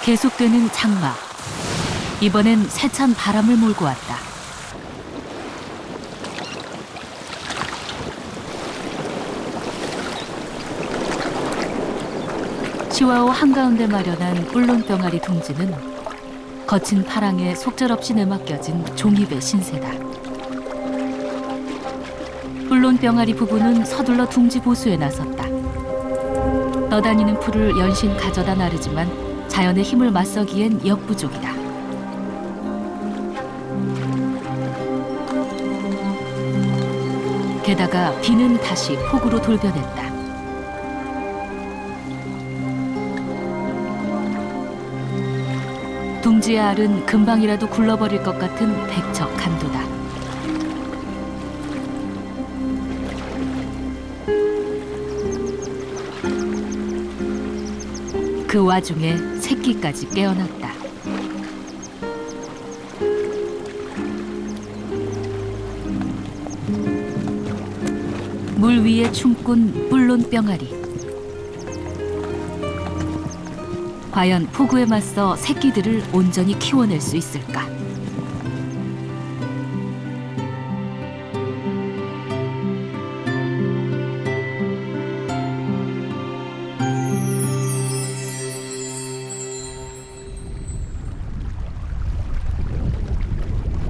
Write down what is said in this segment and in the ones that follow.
계속되는 장마. 이번엔 세찬 바람을 몰고 왔다. 시와호 한가운데 마련한 뿔론 병아리 둥지는 거친 파랑에 속절없이 내맡겨진 종입의 신세다. 뿔론 병아리 부부는 서둘러 둥지 보수에 나섰다. 떠다니는 풀을 연신 가져다 나르지만 자연의 힘을 맞서기엔 역부족이다. 게다가 비는 다시 폭우로 돌변했다. 둥지의 알은 금방이라도 굴러버릴 것 같은 백척 간도다. 그 와중에 새끼까지 깨어났다. 물 위에 춤꾼 뿔론 병아리. 과연 폭우에 맞서 새끼들을 온전히 키워낼 수 있을까?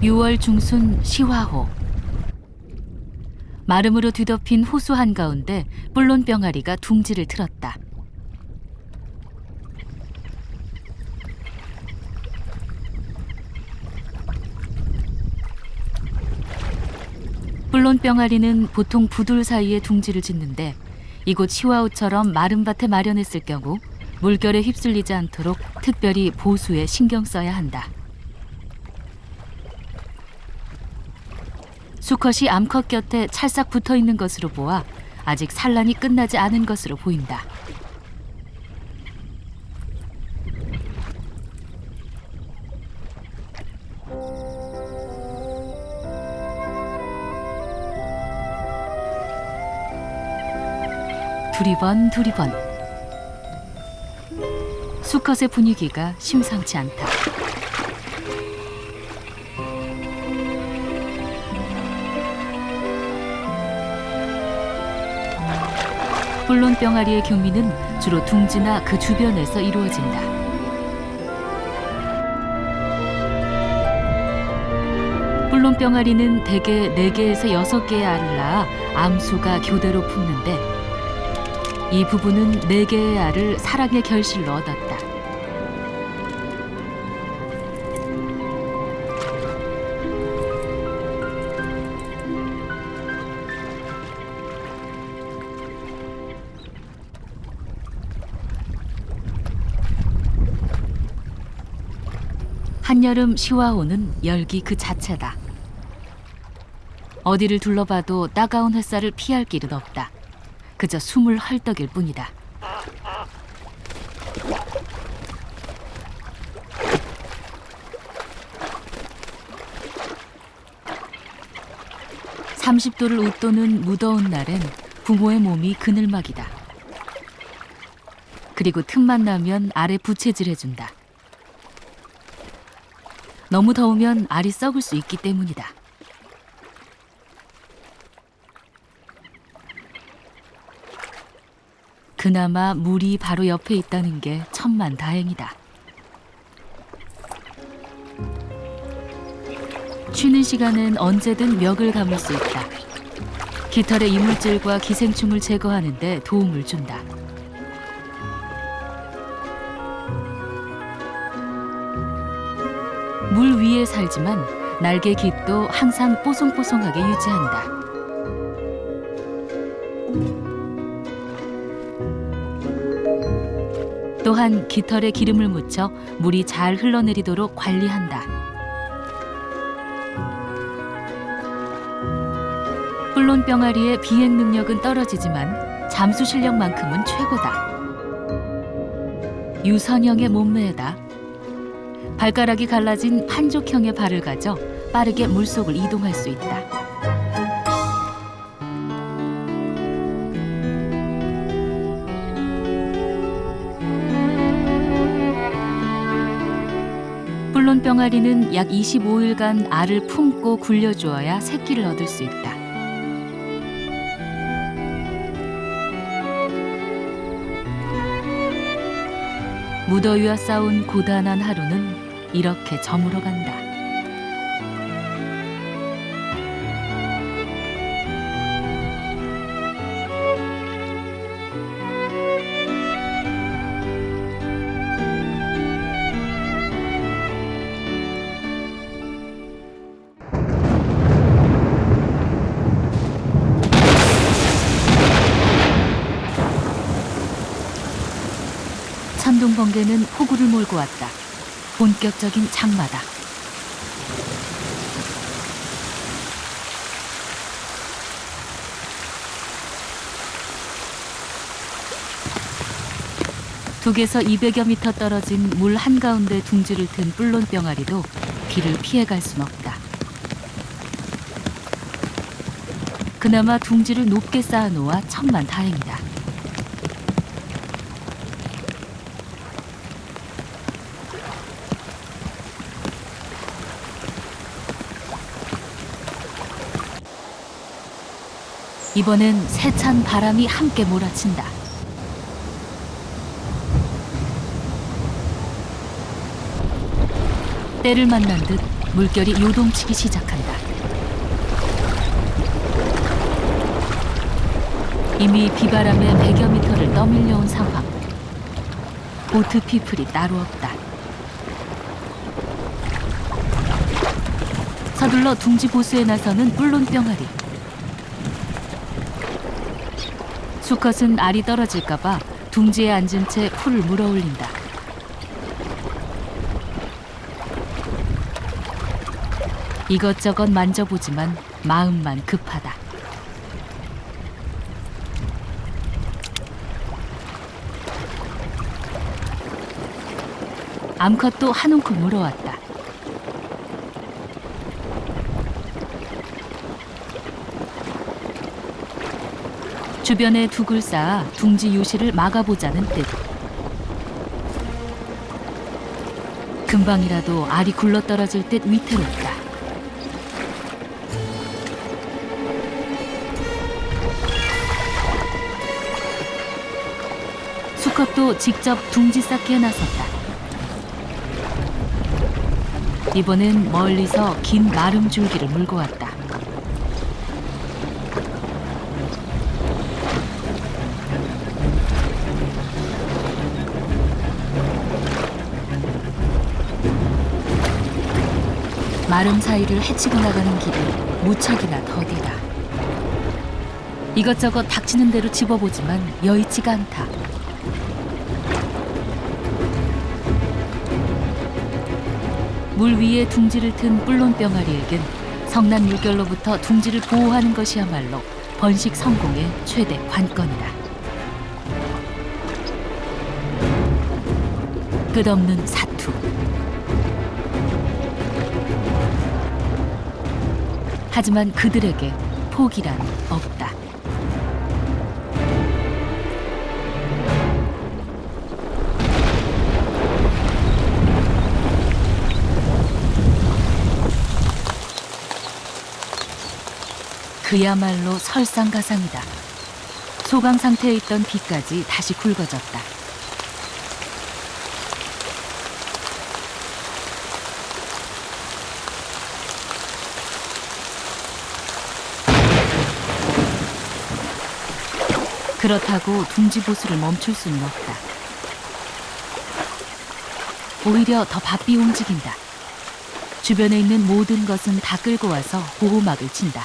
(6월) 중순 시화호. 마름으로 뒤덮인 호수 한가운데 뿔론 병아리가 둥지를 틀었다. 뿔론 병아리는 보통 부둘 사이에 둥지를 짓는데 이곳 시화호처럼 마른 밭에 마련했을 경우 물결에 휩쓸리지 않도록 특별히 보수에 신경 써야 한다. 수컷이 암컷 곁에 찰싹 붙어 있는 것으로 보아 아직 산란이 끝나지 않은 것으로 보인다. 두리번 수컷의 분위기가 심상치 않다. 뿔론 병아리의 교미는 주로 둥지나 그 주변에서 이루어진다. 뿔론 병아리는 대개 4개에서 6개의 알을 낳아 암수가 교대로 품는데 이 부부는 4개의 알을 사랑의 결실로 얻었다. 한여름 시화호는 열기 그 자체다. 어디를 둘러봐도 따가운 햇살을 피할 길은 없다. 그저 숨을 헐떡일 뿐이다. (30도를) 웃도는 무더운 날엔 부모의 몸이 그늘막이다. 그리고 틈만 나면 알에 부채질해준다. 너무 더우면 알이 썩을 수 있기 때문이다. 그나마 물이 바로 옆에 있다는 게 천만다행이다. 쉬는 시간엔 언제든 멱을 감을 수 있다. 깃털의 이물질과 기생충을 제거하는 데 도움을 준다. 물 위에 살지만 날개 깃도 항상 뽀송뽀송하게 유지한다. 또한 깃털에 기름을 묻혀 물이 잘 흘러내리도록 관리한다. 뿔론 병아리의 비행 능력은 떨어지지만 잠수 실력만큼은 최고다. 유선형의 몸매에다 발가락이 갈라진 판족형의 발을 가져 빠르게 물속을 이동할 수 있다. 뿔론병아리는 약 25일간 알을 품고 굴려주어야 새끼를 얻을 수 있다. 무더위와 싸운 고단한 하루는 이렇게 저물어 간다. 천둥 번개는 폭우를 몰고 왔다. 본격적인 장마다. 둑에서 200여 미터 떨어진 물 한가운데 둥지를 튼 뿔론병아리도 비를 피해갈 순 없다. 그나마 둥지를 높게 쌓아놓아 천만다행이다. 이번엔 세찬 바람이 함께 몰아친다. 때를 만난 듯 물결이 요동치기 시작한다. 이미 비바람에 100여 미터를 떠밀려온 상황. 보트 피플이 따로 없다. 서둘러 둥지 보수에 나서는 뿔론병아리. 수컷은 알이 떨어질까봐 둥지에 앉은 채 풀을 물어올린다. 이것저것 만져보지만 마음만 급하다. 암컷도 한 움큼 물어왔다. 주변에 둑을 쌓아 둥지 요실을 막아보자는 뜻. 금방이라도 알이 굴러떨어질 듯 위태롭다. 수컷도 직접 둥지 쌓기에 나섰다. 이번엔 멀리서 긴 마름 줄기를 물고 왔다. 마름 사이를 헤치고 나가는 길이 무척이나 더디다. 이것저것 닥치는 대로 집어보지만 여의치가 않다. 물 위에 둥지를 튼 뿔론병아리에겐 성난 물결로부터 둥지를 보호하는 것이야말로 번식 성공의 최대 관건이다. 끝없는 사투. 하지만 그들에게 포기란 없다. 그야말로 설상가상이다. 소강 상태에 있던 비까지 다시 굵어졌다. 그렇다고 둥지 보수를 멈출 수는 없다. 오히려 더 바삐 움직인다. 주변에 있는 모든 것은 다 끌고 와서 보호막을 친다.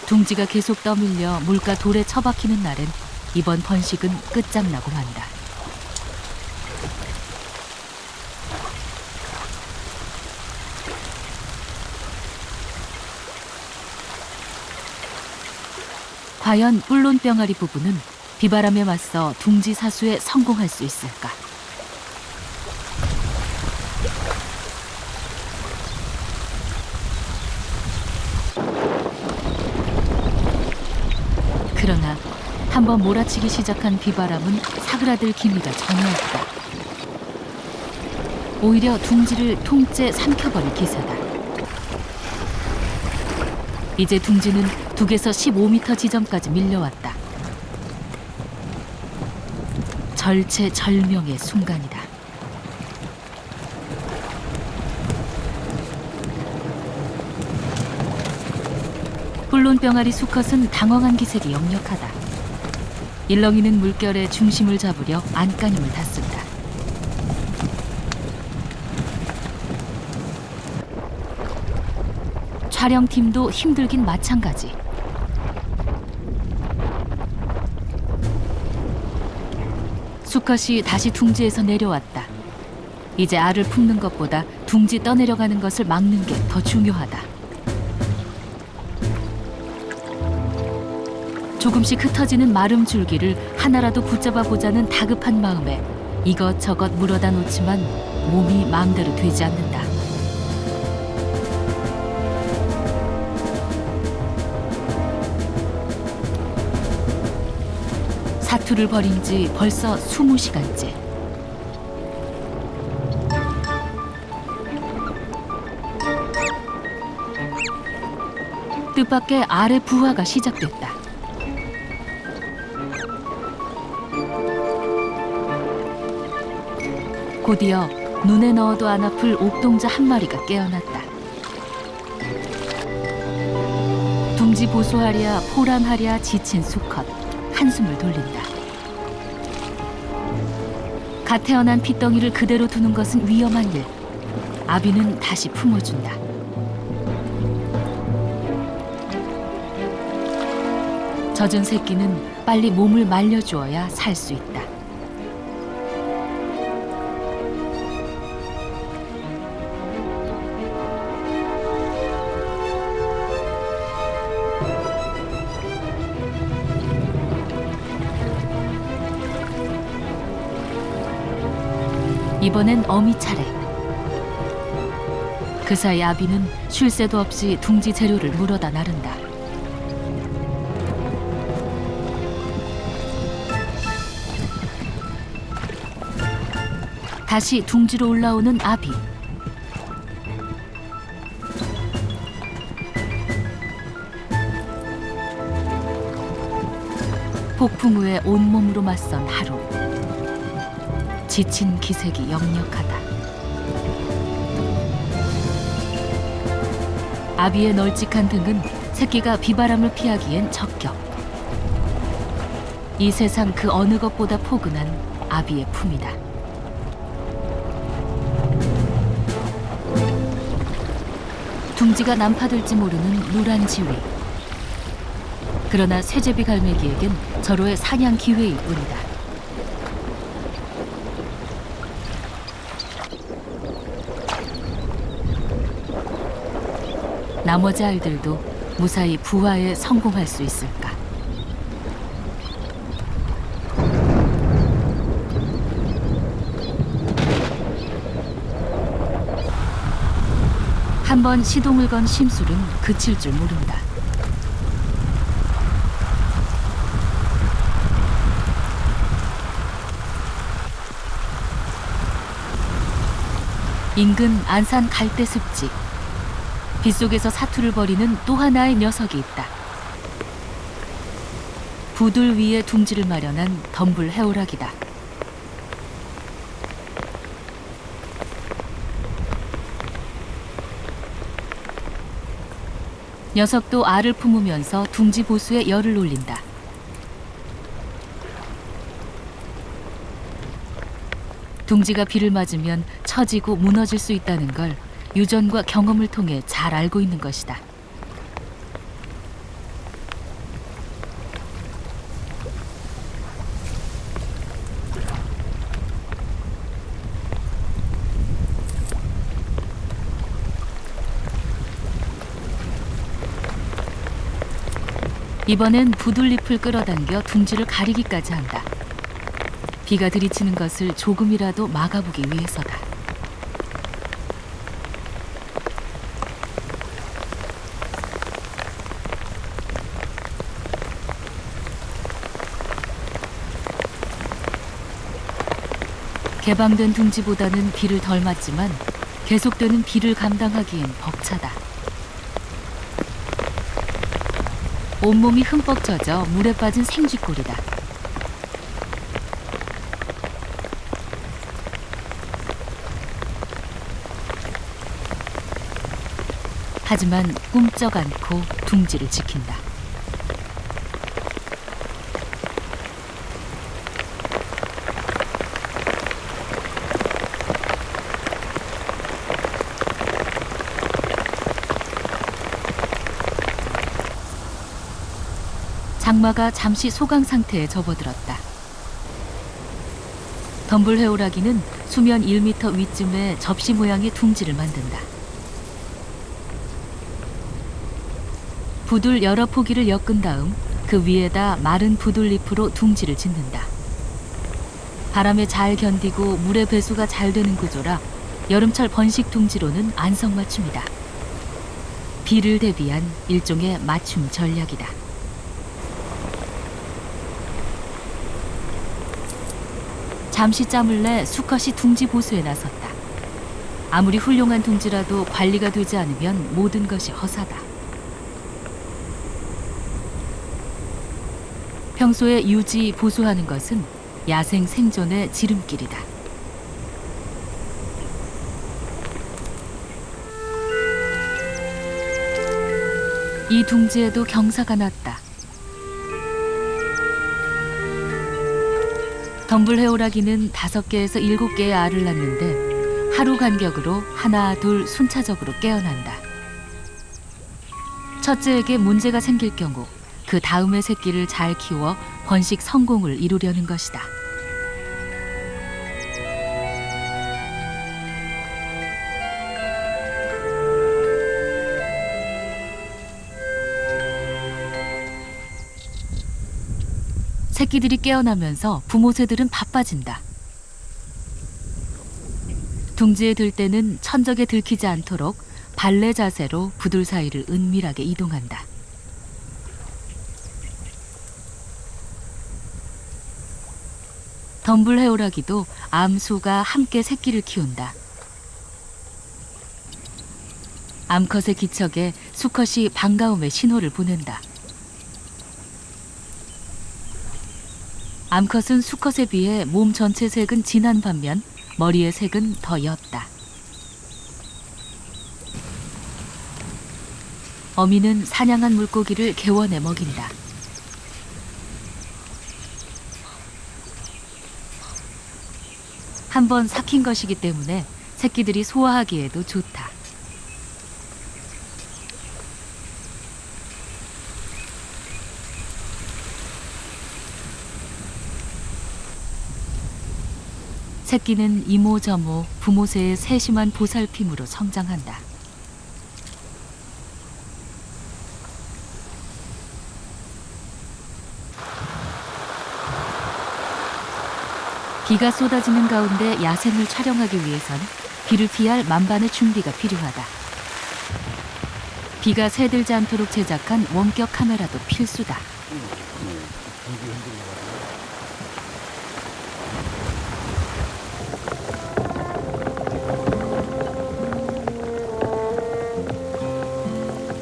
둥지가 계속 떠밀려 물과 돌에 처박히는 날엔 이번 번식은 끝장나고 만다. 과연 뿔론병아리 부부는 비바람에 맞서 둥지 사수에 성공할 수 있을까? 그러나 한번 몰아치기 시작한 비바람은 사그라들 기미가 전혀 없다. 오히려 둥지를 통째 삼켜버릴 기세다. 이제 둥지는 둑에서 15m 지점까지 밀려왔다. 절체절명의 순간이다. 뿔론병아리 수컷은 당황한 기색이 역력하다. 일렁이는 물결의 중심을 잡으려 안간힘을 다쓴다. 촬영팀도 힘들긴 마찬가지. 수컷이 다시 둥지에서 내려왔다. 이제 알을 품는 것보다 둥지 떠내려가는 것을 막는 게 더 중요하다. 조금씩 흩어지는 마름 줄기를 하나라도 붙잡아 보자는 다급한 마음에 이것저것 물어다 놓지만 몸이 마음대로 되지 않는다. 사투를 벌인 지 벌써 20시간째. 뜻밖의 알의 부화가 시작됐다. 곧이어 눈에 넣어도 안 아플 옥동자 한 마리가 깨어났다. 둥지 보소하랴 포란하랴 지친 수컷 한숨을 돌린다. 갓 태어난 핏덩이를 그대로 두는 것은 위험한 일. 아비는 다시 품어준다. 젖은 새끼는 빨리 몸을 말려주어야 살 수 있다. 이번엔 어미 차례. 그 사이 아비는 쉴 새도 없이 둥지 재료를 물어다 나른다. 다시 둥지로 올라오는 아비. 폭풍 후에 온몸으로 맞선 하루. 지친 기색이 역력하다. 아비의 널찍한 등은 새끼가 비바람을 피하기엔 적격. 이 세상 그 어느 것보다 포근한 아비의 품이다. 둥지가 난파될지 모르는 노란 지위. 그러나 쇠제비 갈매기에겐 절호의 사냥 기회일 뿐이다. 나머지 알들도 무사히 부화에 성공할 수 있을까? 한번 시동을 건 심술은 그칠 줄 모른다. 인근 안산 갈대습지. 빗속에서 사투를 벌이는 또 하나의 녀석이 있다. 부들 위에 둥지를 마련한 덤불 해오락이다. 녀석도 알을 품으면서 둥지 보수에 열을 올린다. 둥지가 비를 맞으면 처지고 무너질 수 있다는 걸 유전과 경험을 통해 잘 알고 있는 것이다. 이번엔 부들잎을 끌어당겨 둥지를 가리기까지 한다. 비가 들이치는 것을 조금이라도 막아보기 위해서다. 개방된 둥지보다는 비를 덜 맞지만 계속되는 비를 감당하기엔 벅차다. 온몸이 흠뻑 젖어 물에 빠진 생쥐꼴이다. 하지만 꿈쩍 않고 둥지를 지킨다. 장마가 잠시 소강 상태에 접어들었다. 덤불 해오라기는 수면 1m 위쯤에 접시 모양의 둥지를 만든다. 부들 여러 포기를 엮은 다음 그 위에다 마른 부들잎으로 둥지를 짓는다. 바람에 잘 견디고 물의 배수가 잘 되는 구조라 여름철 번식 둥지로는 안성맞춤이다. 비를 대비한 일종의 맞춤 전략이다. 잠시 짬을 내 수컷이 둥지 보수에 나섰다. 아무리 훌륭한 둥지라도 관리가 되지 않으면 모든 것이 허사다. 평소에 유지, 보수하는 것은 야생 생존의 지름길이다. 이 둥지에도 경사가 났다. 덤불 해오라기는 5개에서 7개의 알을 낳는데 하루 간격으로 하나, 둘 순차적으로 깨어난다. 첫째에게 문제가 생길 경우 그 다음의 새끼를 잘 키워 번식 성공을 이루려는 것이다. 새끼들이 깨어나면서 부모 새들은 바빠진다. 둥지에 들 때는 천적에 들키지 않도록 발레 자세로 부들 사이를 은밀하게 이동한다. 덤불 해오라기도 암수가 함께 새끼를 키운다. 암컷의 기척에 수컷이 반가움의 신호를 보낸다. 암컷은 수컷에 비해 몸 전체 색은 진한 반면 머리의 색은 더 옅다. 어미는 사냥한 물고기를 개원해 먹인다. 한번 삭힌 것이기 때문에 새끼들이 소화하기에도 좋다. 새끼는 이모저모 부모새의 세심한 보살핌으로 성장한다. 비가 쏟아지는 가운데 야생을 촬영하기 위해선 비를 피할 만반의 준비가 필요하다. 비가 새들지 않도록 제작한 원격 카메라도 필수다.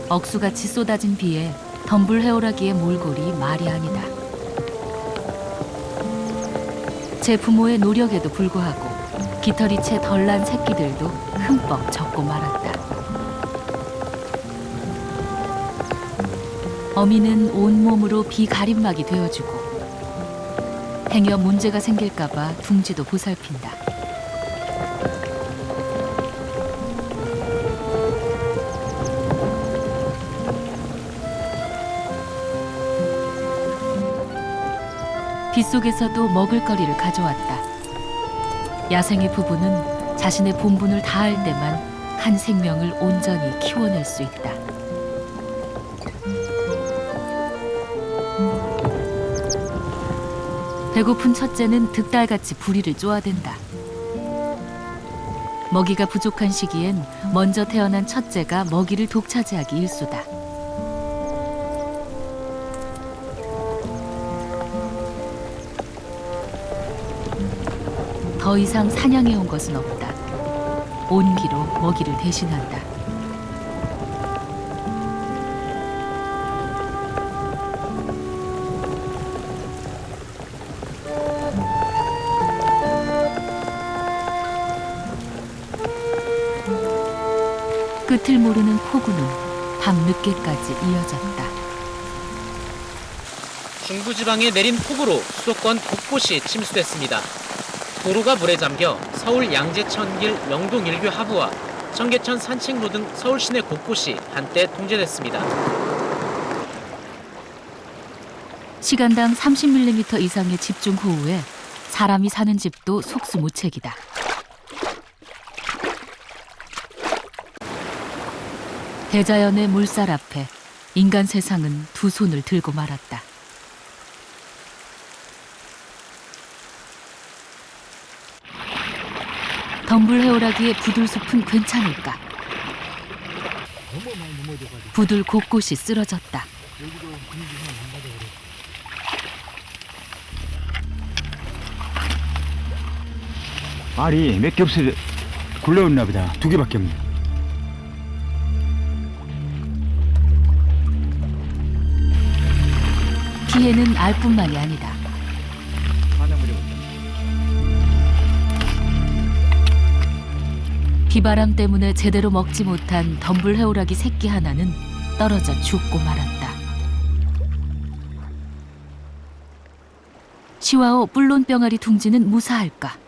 억수같이 쏟아진 비에 덤불 해오라기의 몰골이 말이 아니다. 제 부모의 노력에도 불구하고 깃털이 채 덜 난 새끼들도 흠뻑 젖고 말았다. 어미는 온몸으로 비 가림막이 되어주고 행여 문제가 생길까봐 둥지도 보살핀다. 빗속에서도 먹을거리를 가져왔다. 야생의 부부는 자신의 본분을 다할 때만 한 생명을 온전히 키워낼 수 있다. 배고픈 첫째는 득달같이 부리를 쪼아댄다. 먹이가 부족한 시기엔 먼저 태어난 첫째가 먹이를 독차지하기 일쑤다. 더 이상 사냥해온 것은 없다. 온기로 먹이를 대신한다. 끝을 모르는 폭우는 밤늦게까지 이어졌다. 중부지방에 내린 폭우로 수도권 곳곳이 침수됐습니다. 도로가 물에 잠겨 서울 양재천길 명동 1교 하부와 청계천 산책로 등 서울 시내 곳곳이 한때 통제됐습니다. 시간당 30mm 이상의 집중호우에 사람이 사는 집도 속수무책이다. 대자연의 물살 앞에 인간 세상은 두 손을 들고 말았다. 덤불 해오라기의 부들숲은 괜찮을까? 부들 곳곳이 쓰러졌다. 알이 몇 개 없어 굴러왔나 보다. 2개밖에 없네. 피해는 알뿐만이 아니다. 비바람 때문에 제대로 먹지 못한 덤불 해오라기 새끼 하나는 떨어져 죽고 말았다. 시와오 뿔론 병아리 둥지는 무사할까?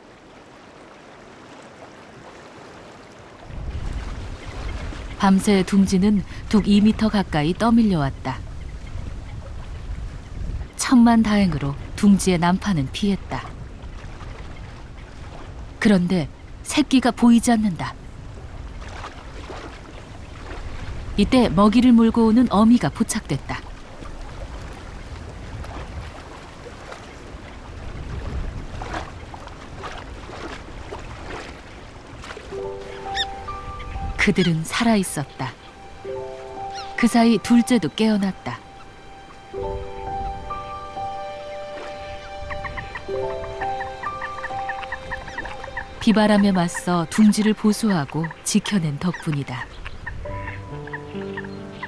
밤새 둥지는 둑 2m 가까이 떠밀려왔다. 천만다행으로 둥지의 난파는 피했다. 그런데 새끼가 보이지 않는다. 이때 먹이를 몰고 오는 어미가 포착됐다. 그들은 살아있었다. 그 사이 둘째도 깨어났다. 비바람에 맞서 둥지를 보수하고 지켜낸 덕분이다.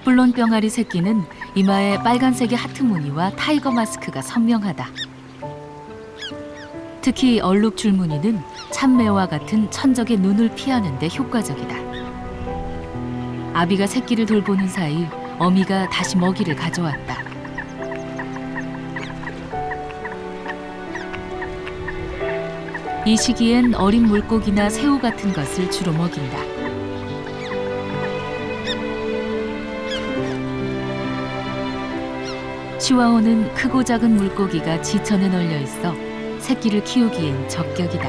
뿔론 병아리 새끼는 이마에 빨간색의 하트 무늬와 타이거 마스크가 선명하다. 특히 얼룩 줄무늬는 참매와 같은 천적의 눈을 피하는 데 효과적이다. 아비가 새끼를 돌보는 사이 어미가 다시 먹이를 가져왔다. 이 시기엔 어린 물고기나 새우 같은 것을 주로 먹인다. 시와오는 크고 작은 물고기가 지천에 널려 있어 새끼를 키우기엔 적격이다.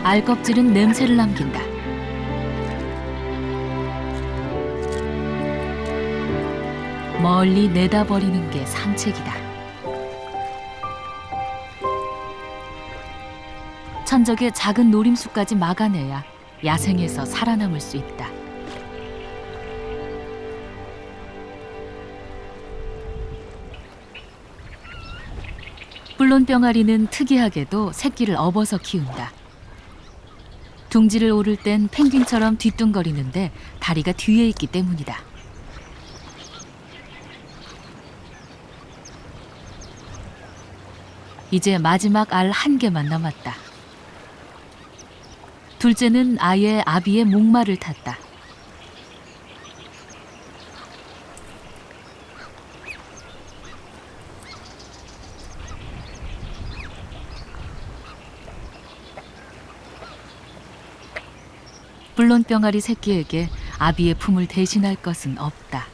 알껍질은 냄새를 남긴다. 멀리 내다버리는 게 상책이다. 천적의 작은 노림수까지 막아내야 야생에서 살아남을 수 있다. 뿔론 병아리는 특이하게도 새끼를 업어서 키운다. 둥지를 오를 땐 펭귄처럼 뒤뚱거리는데 다리가 뒤에 있기 때문이다. 이제 마지막 알 1개만 남았다. 둘째는 아예 아비의 목마를 탔다. 뿔론 병아리 새끼에게 아비의 품을 대신할 것은 없다.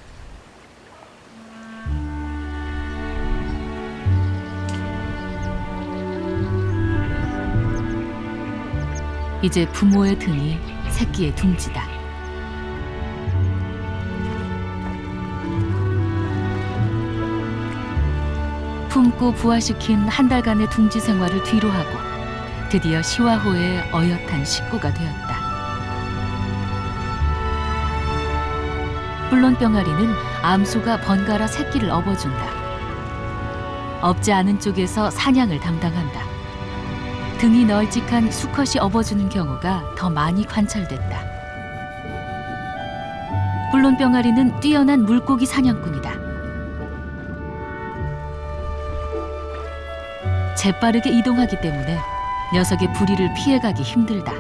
이제 부모의 등이 새끼의 둥지다. 품고 부화시킨 한 달간의 둥지 생활을 뒤로하고 드디어 시와호의 어엿한 식구가 되었다. 뿔론 병아리는 암소가 번갈아 새끼를 업어준다. 없지 않은 쪽에서 사냥을 담당한다. 등이 널찍한 수컷이 업어주는 경우가 더 많이 관찰됐다. 불론병아리는 뛰어난 물고기 사냥꾼이다. 재빠르게 이동하기 때문에 녀석의 부리를 피해가기 힘들다.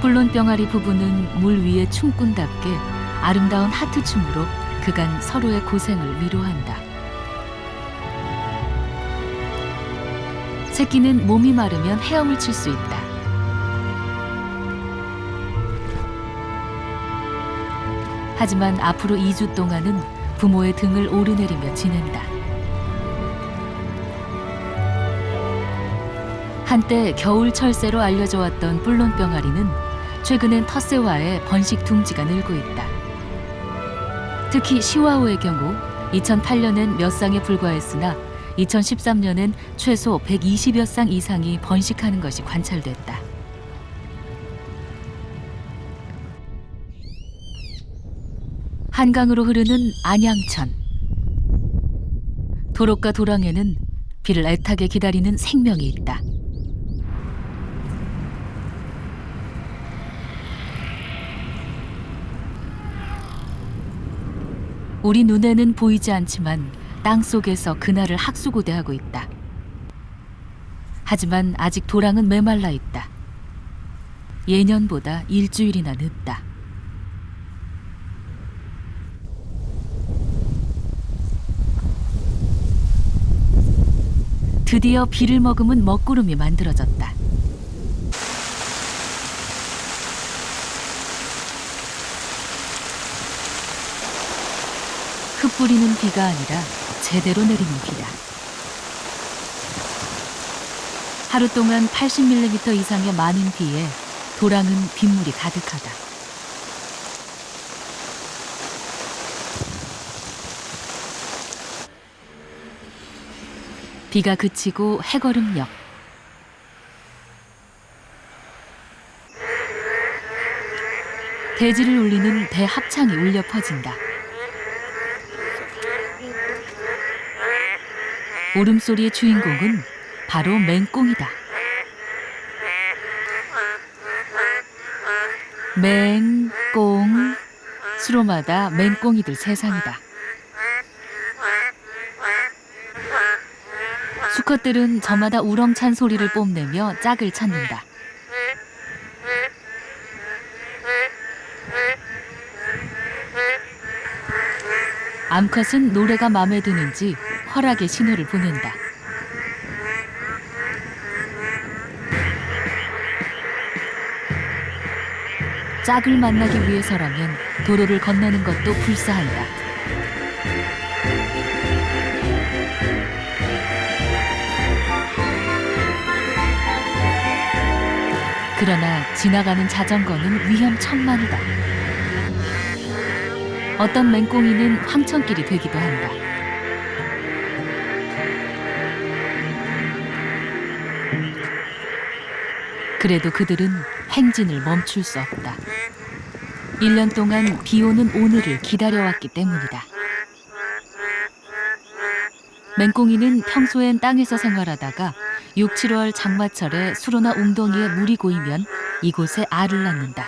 불론병아리 부부는 물 위의 춤꾼답게 아름다운 하트춤으로 그간 서로의 고생을 위로한다. 새끼는 몸이 마르면 헤엄을 칠 수 있다. 하지만 앞으로 2주 동안은 부모의 등을 오르내리며 지낸다. 한때 겨울 철새로 알려져 왔던 불론병아리는 최근엔 텃새와의 번식 둥지가 늘고 있다. 특히 시와오의 경우 2008년엔 몇 쌍에 불과했으나 2013년엔 최소 120여 쌍 이상이 번식하는 것이 관찰됐다. 한강으로 흐르는 안양천. 도로가 도랑에는 비를 애타게 기다리는 생명이 있다. 우리 눈에는 보이지 않지만 땅 속에서 그날을 학수고대하고 있다. 하지만 아직 도랑은 메말라 있다. 예년보다 일주일이나 늦다. 드디어 비를 머금은 먹구름이 만들어졌다. 흩뿌리는 비가 아니라 제대로 내리는 비다. 하루 동안 80mm 이상의 많은 비에 도랑은 빗물이 가득하다. 비가 그치고 해걸음역. 대지를 울리는 대합창이 울려 퍼진다. 울음소리의 주인공은 바로 맹꽁이다. 맹꽁. 수로마다 맹꽁이들 세상이다. 수컷들은 저마다 우렁찬 소리를 뽐내며 짝을 찾는다. 암컷은 노래가 마음에 드는지 허락의 신호를 보낸다. 짝을 만나기 위해서라면 도로를 건너는 것도 불사한다. 그러나 지나가는 자전거는 위험천만이다. 어떤 맹꽁이는 황천길이 되기도 한다. 그래도 그들은 행진을 멈출 수 없다. 1년 동안 비 오는 오늘을 기다려왔기 때문이다. 맹꽁이는 평소엔 땅에서 생활하다가 6, 7월 장마철에 수로나 웅덩이에 물이 고이면 이곳에 알을 낳는다.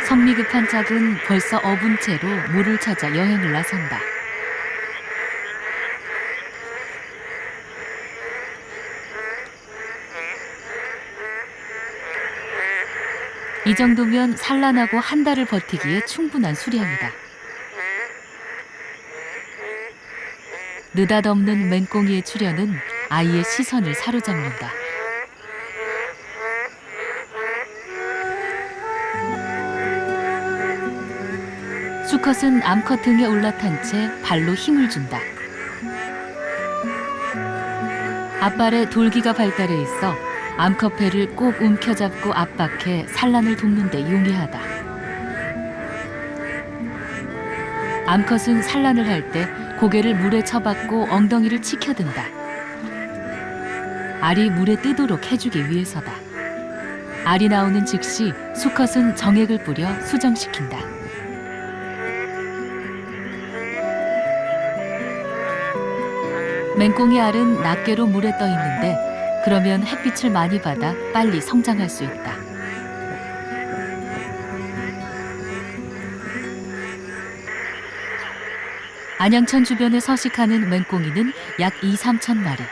성미 급한 짝은 벌써 어분 채로 물을 찾아 여행을 나선다. 이 정도면 산란하고 한 달을 버티기에 충분한 수량이다. 느닷없는 맹꽁이의 출현은 아이의 시선을 사로잡는다. 수컷은 암컷 등에 올라탄 채 발로 힘을 준다. 앞발에 돌기가 발달해 있어 암컷 배를 꼭 움켜잡고 압박해 산란을 돕는 데 용이하다. 암컷은 산란을 할 때 고개를 물에 쳐박고 엉덩이를 치켜든다. 알이 물에 뜨도록 해주기 위해서다. 알이 나오는 즉시 수컷은 정액을 뿌려 수정시킨다. 맹꽁이 알은 낱개로 물에 떠 있는데 그러면 햇빛을 많이 받아 빨리 성장할 수 있다. 안양천 주변에 서식하는 맹꽁이는 약 2~3천 마리.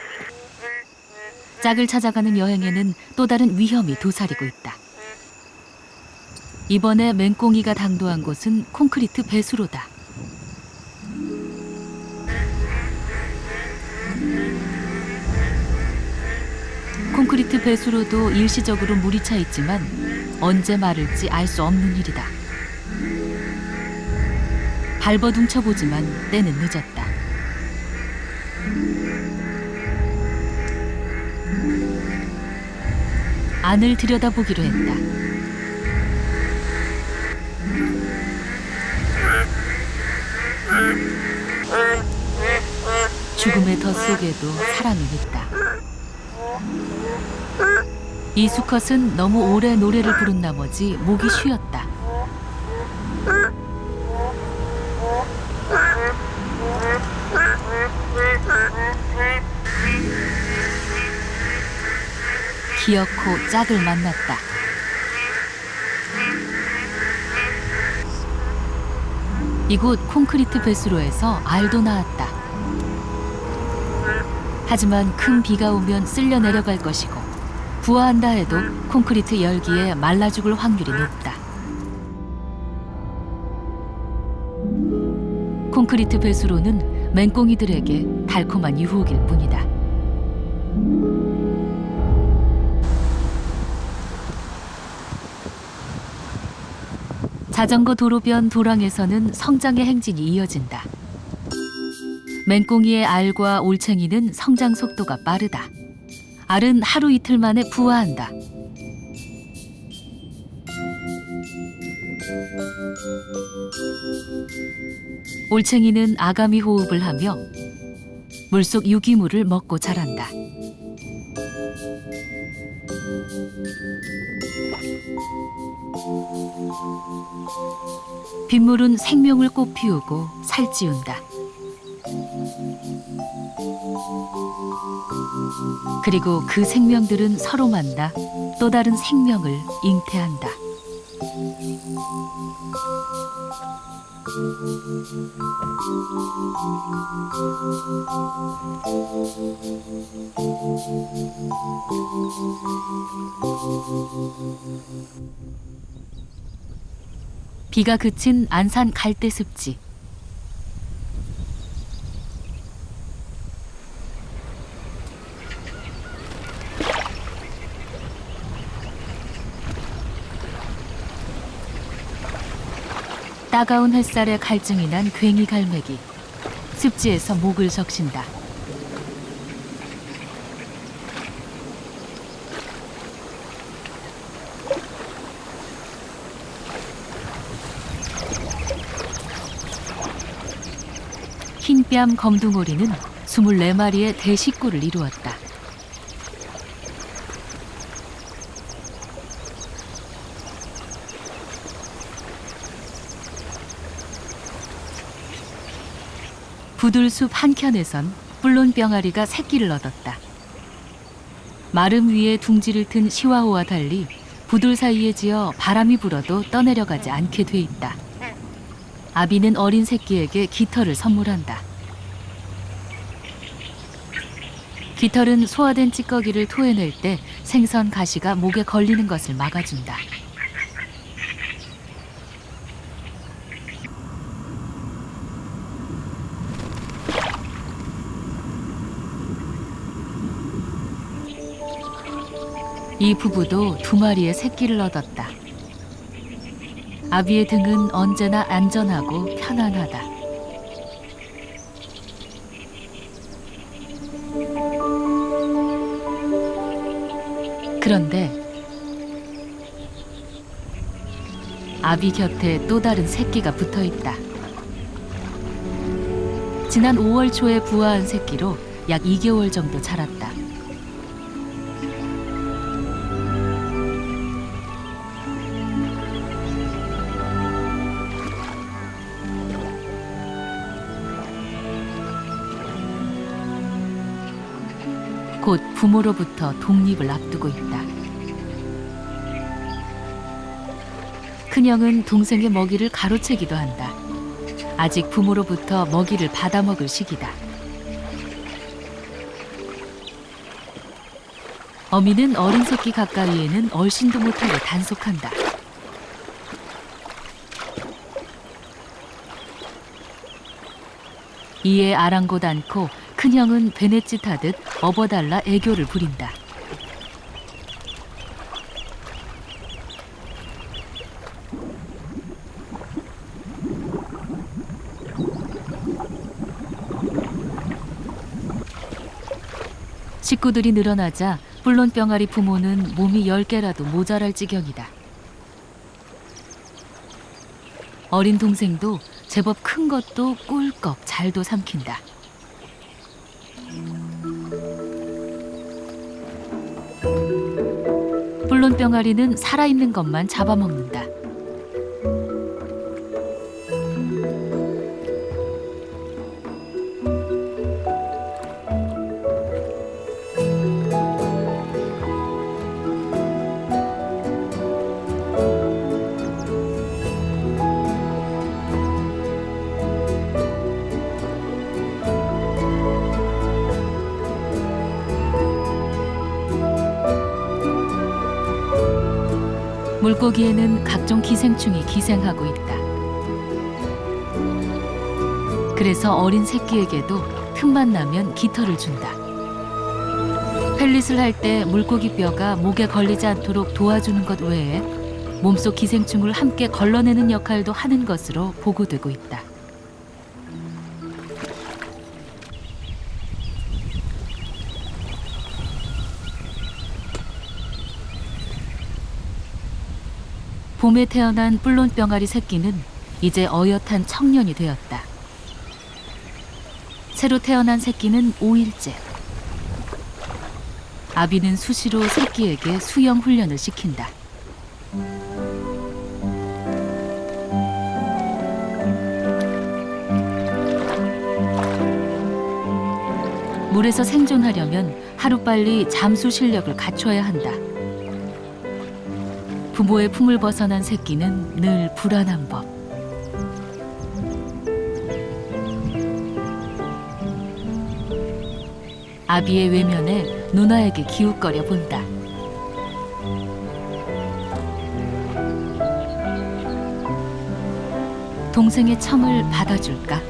짝을 찾아가는 여행에는 또 다른 위험이 도사리고 있다. 이번에 맹꽁이가 당도한 곳은 콘크리트 배수로다. 콘크리트 배수로도 일시적으로 물이 차 있지만 언제 마를지 알 수 없는 일이다. 발버둥 쳐보지만 때는 늦었다. 안을 들여다보기로 했다. 죽음의 덫 속에도 사랑이 있다. 이 수컷은 너무 오래 노래를 부른 나머지 목이 쉬었다. 기어코 짝을 만났다. 이곳 콘크리트 배수로에서 알도 나왔다. 하지만 큰 비가 오면 쓸려 내려갈 것이고 부화한다 해도 콘크리트 열기에 말라 죽을 확률이 높다. 콘크리트 배수로는 맹꽁이들에게 달콤한 유혹일 뿐이다. 자전거 도로변 도랑에서는 성장의 행진이 이어진다. 맹꽁이의 알과 올챙이는 성장 속도가 빠르다. 알은 하루 이틀 만에 부화한다. 올챙이는 아가미 호흡을 하며 물속 유기물을 먹고 자란다. 빗물은 생명을 꽃피우고 살찌운다. 그리고 그 생명들은 서로 만나 또 다른 생명을 잉태한다. 비가 그친 안산 갈대 습지. 따가운 햇살에 갈증이 난 괭이 갈매기. 습지에서 목을 적신다. 흰뺨 검둥오리는 24마리의 대식구를 이루었다. 부들숲 한켠에선 뿔론 병아리가 새끼를 얻었다. 마름 위에 둥지를 튼 시와호와 달리 부들 사이에 지어 바람이 불어도 떠내려가지 않게 돼 있다. 아비는 어린 새끼에게 깃털을 선물한다. 깃털은 소화된 찌꺼기를 토해낼 때 생선 가시가 목에 걸리는 것을 막아준다. 이 부부도 2마리의 새끼를 얻었다. 아비의 등은 언제나 안전하고 편안하다. 그런데 아비 곁에 또 다른 새끼가 붙어 있다. 지난 5월 초에 부화한 새끼로 약 2개월 정도 자랐다. 곧 부모로부터 독립을 앞두고 있다. 큰형은 동생의 먹이를 가로채기도 한다. 아직 부모로부터 먹이를 받아먹을 시기다. 어미는 어린 새끼 가까이에는 얼씬도 못하게 단속한다. 이에 아랑곳 않고 큰형은 베넷짓 하듯 업어달라 애교를 부린다. 식구들이 늘어나자 뿔론병아리 부모는 몸이 10개라도 모자랄 지경이다. 어린 동생도 제법 큰 것도 꿀꺽 잘도 삼킨다. 뿔론병아리는 살아있는 것만 잡아먹는다. 물고기에는 각종 기생충이 기생하고 있다. 그래서 어린 새끼에게도 틈만 나면 깃털을 준다. 펠릿을 할 때 물고기 뼈가 목에 걸리지 않도록 도와주는 것 외에 몸속 기생충을 함께 걸러내는 역할도 하는 것으로 보고되고 있다. 봄에 태어난 뿔론병아리 새끼는 이제 어엿한 청년이 되었다. 새로 태어난 새끼는 5일째. 아비는 수시로 새끼에게 수영 훈련을 시킨다. 물에서 생존하려면 하루빨리 잠수 실력을 갖춰야 한다. 부모의 품을 벗어난 새끼는 늘 불안한 법. 아비의 외면에 누나에게 기웃거려 본다. 동생의 첨을 받아줄까?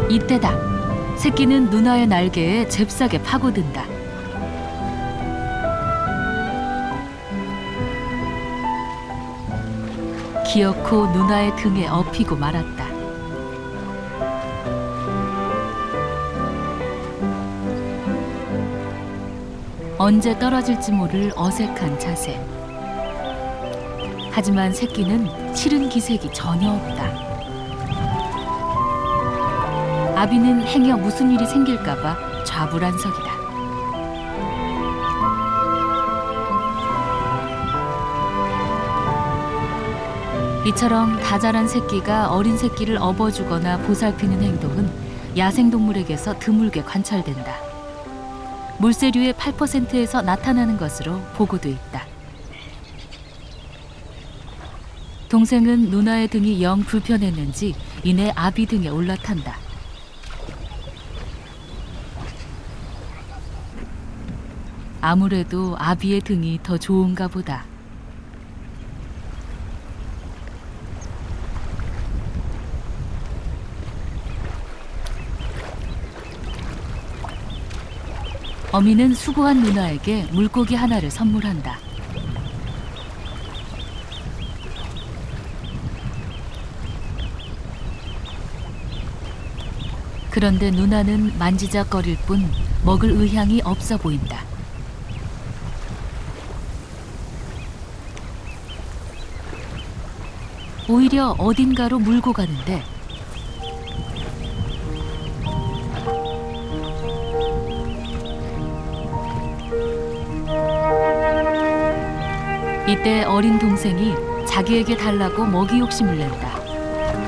이때다. 새끼는 누나의 날개에 잽싸게 파고든다. 기어코 누나의 등에 업히고 말았다. 언제 떨어질지 모를 어색한 자세. 하지만 새끼는 싫은 기색이 전혀 없다. 아비는 행여 무슨 일이 생길까봐 좌불안석이다. 이처럼 다 자란 새끼가 어린 새끼를 업어주거나 보살피는 행동은 야생동물에게서 드물게 관찰된다. 물새류의 8%에서 나타나는 것으로 보고돼 있다. 동생은 누나의 등이 영 불편했는지 이내 아비 등에 올라탄다. 아무래도 아비의 등이 더 좋은가 보다. 어미는 수고한 누나에게 물고기 하나를 선물한다. 그런데 누나는 만지작거릴 뿐 먹을 의향이 없어 보인다. 오히려 어딘가로 물고 가는데 이때 어린 동생이 자기에게 달라고 먹이 욕심을 낸다.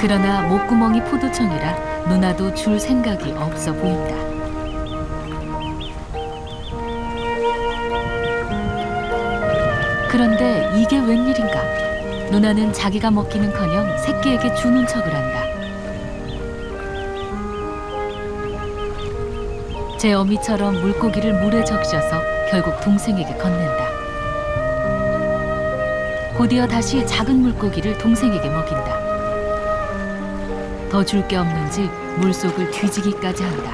그러나 목구멍이 포도청이라 누나도 줄 생각이 없어 보인다. 그런데 이게 웬일인가? 누나는 자기가 먹기는커녕 새끼에게 주는 척을 한다. 제 어미처럼 물고기를 물에 적셔서 결국 동생에게 건넨다. 곧이어 다시 작은 물고기를 동생에게 먹인다. 더 줄 게 없는지 물속을 뒤지기까지 한다.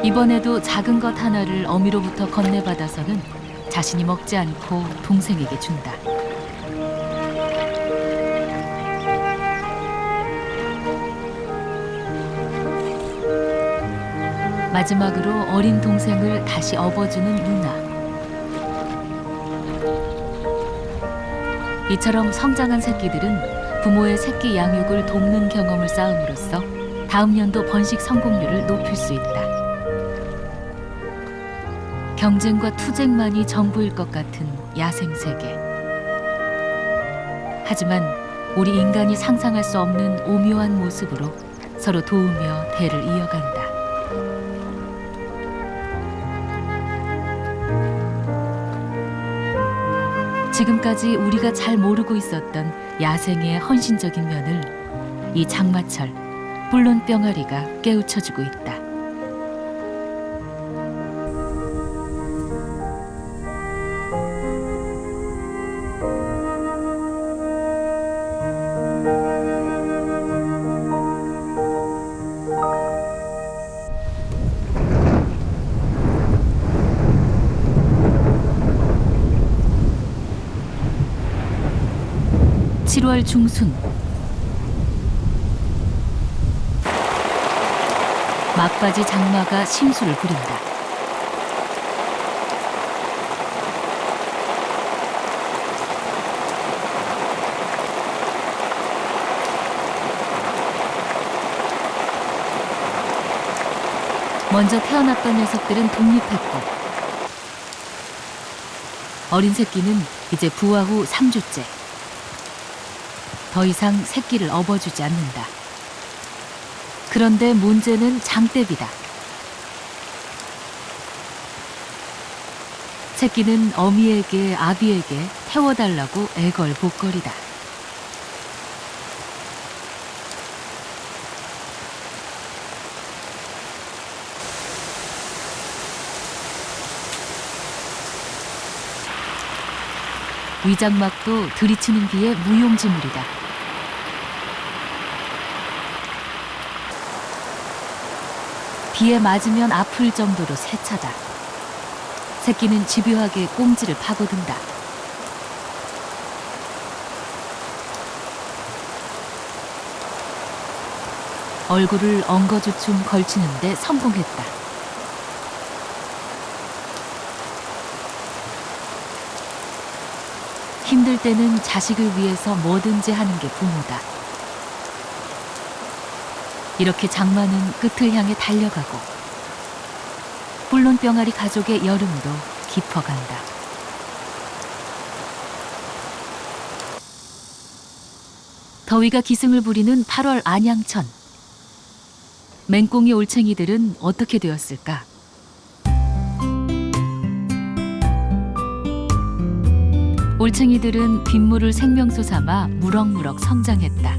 이번에도 작은 것 하나를 어미로부터 건네받아서는 자신이 먹지 않고 동생에게 준다. 마지막으로 어린 동생을 다시 업어주는 누나. 이처럼 성장한 새끼들은 부모의 새끼 양육을 돕는 경험을 쌓음으로써 다음 연도 번식 성공률을 높일 수 있다. 경쟁과 투쟁만이 전부일 것 같은 야생세계. 하지만 우리 인간이 상상할 수 없는 오묘한 모습으로 서로 도우며 대를 이어간다. 지금까지 우리가 잘 모르고 있었던 야생의 헌신적인 면을 이 장마철 뿔론 뿅아리가 깨우쳐주고 있다. (7월) 중순 막바지 장마가 심수를 부린다. 먼저 태어났던 녀석들은 독립했고 어린 새끼는 이제 부화 후 3주째. 더 이상 새끼를 업어주지 않는다. 그런데 문제는 장대비다. 새끼는 어미에게 아비에게 태워달라고 애걸복걸이다. 위장막도 들이치는 비에 무용지물이다. 비에 맞으면 아플 정도로 세차다. 새끼는 집요하게 꽁지를 파고든다. 얼굴을 엉거주춤 걸치는데 성공했다. 힘들 때는 자식을 위해서 뭐든지 하는 게 부모다. 이렇게 장마는 끝을 향해 달려가고 뿔론 뿅아리 가족의 여름도 깊어간다. 더위가 기승을 부리는 8월 안양천. 맹꽁이 올챙이들은 어떻게 되었을까? 올챙이들은 빗물을 생명수 삼아 무럭무럭 성장했다.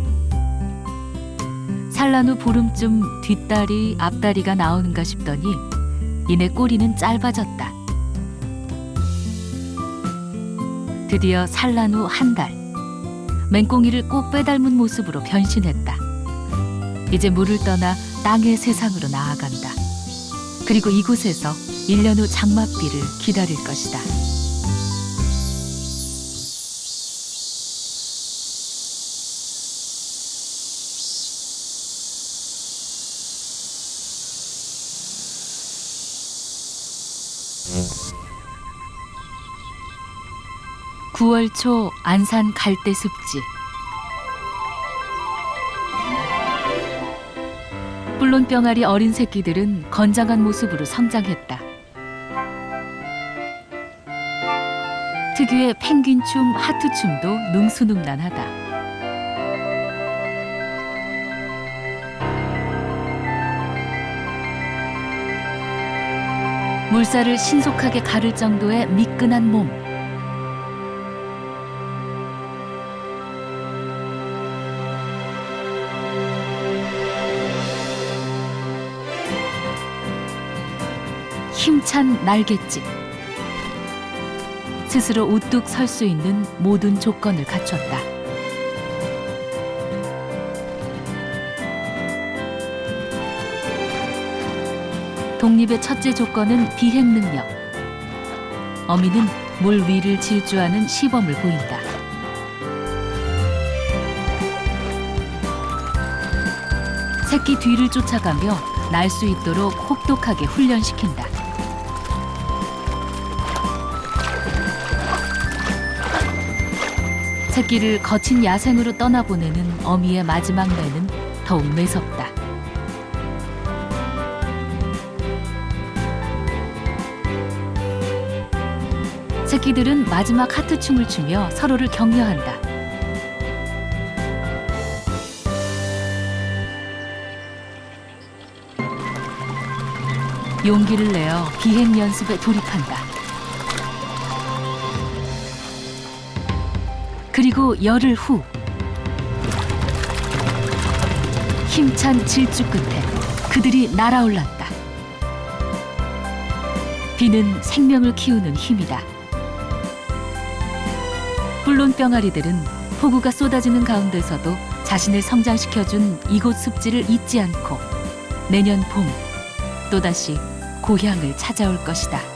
산란 후 보름쯤 뒷다리, 앞다리가 나오는가 싶더니 이내 꼬리는 짧아졌다. 드디어 산란 후 한 달, 맹꽁이를 꼭 빼닮은 모습으로 변신했다. 이제 물을 떠나 땅의 세상으로 나아간다. 그리고 이곳에서 1년 후 장맛비를 기다릴 것이다. (9월) 초 안산 갈대숲지. 뿔론병아리 어린 새끼들은 건장한 모습으로 성장했다. 특유의 펭귄춤, 하트춤도 능수능란하다. 물살을 신속하게 가를 정도의 미끈한 몸. 힘찬 날갯짓. 스스로 우뚝 설 수 있는 모든 조건을 갖췄다. 독립의 첫째 조건은 비행 능력. 어미는 물 위를 질주하는 시범을 보인다. 새끼 뒤를 쫓아가며 날 수 있도록 혹독하게 훈련시킨다. 새끼를 거친 야생으로 떠나보내는 어미의 마지막 내는 더욱 매섭다. 새끼들은 마지막 하트춤을 추며 서로를 격려한다. 용기를 내어 비행 연습에 돌입한다. 그리고 열흘 후 힘찬 질주 끝에 그들이 날아올랐다. 비는 생명을 키우는 힘이다. 뿔론병아리들은 폭우가 쏟아지는 가운데서도 자신을 성장시켜준 이곳 습지를 잊지 않고 내년 봄 또다시 고향을 찾아올 것이다.